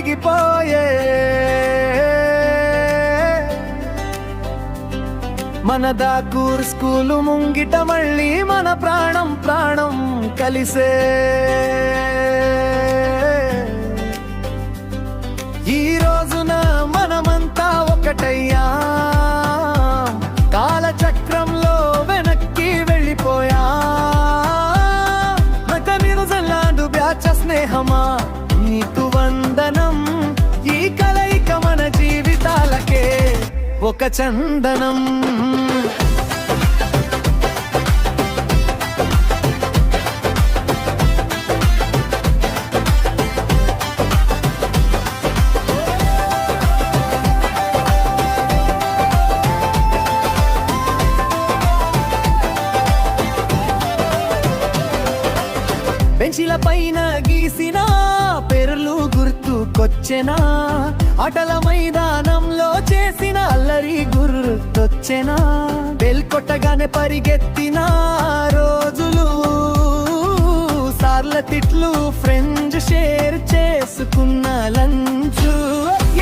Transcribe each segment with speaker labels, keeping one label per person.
Speaker 1: కరిగిపోయే మన దాకూర్ స్కూలు ముంగిట మళ్ళీ మన ప్రాణం ప్రాణం కలిసే ఈ రోజున మనమంతా ఒకటయ్యా కాలచక్రంలో వెనక్కి వెళ్ళిపోయా మత నిరుజల్లాండు బ్యాచ స్నేహమా నీకు వందనం ఈ కలయిక మన జీవితాలకే ఒక చందనం బెంచీల పైన గీసిన పేర్లు గుర్తుకొచ్చెనా ఆటల మైదానంలో చేసిన అల్లరి గుర్తొచ్చెనా బెల్ కొట్టగానే పరిగెత్తిన రోజులు సార్ల తిట్లు ఫ్రెండ్స్ షేర్ చేసుకున్న లంచు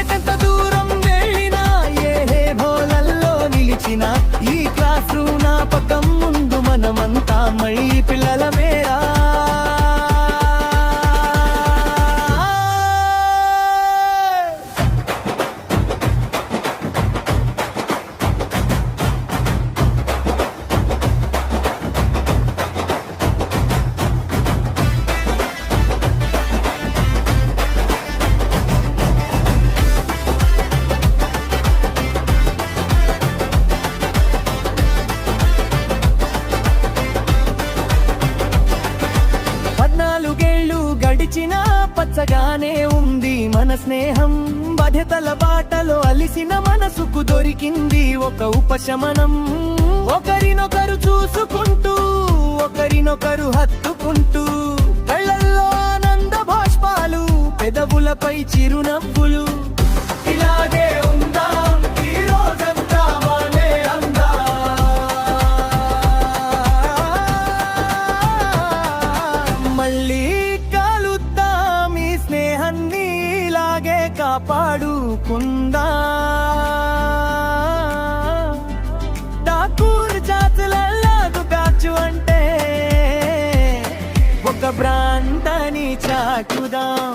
Speaker 1: ఎంత దూరం వెళ్ళినా ఏ భోలల్లో నిలిచిన ఈ క్లాస్ రూమ్ నా పక్కం ముందు మనమంతా మళ్ళీ పిల్లల మేరా గడిచిన పచ్చగానే ఉంది మన స్నేహం బాధ్యతల బాటలో అలిసిన మనసుకు దొరికింది ఒక ఉపశమనం ఒకరినొకరు చూసుకుంటూ ఒకరినొకరు హత్తుకుంటూ కళ్ళల్లో ఆనంద బాష్పాలు పెదవులపై చిరునవ్వులు ఇలాగే ఉందాం ఈ రోజంతా మనమే అందాం మళ్ళీ కాపాడుకుందా ఠాకూర్ జాతులల్లాగు బ్యాచు అంటే ఒక భ్రాంతని చాటుదాం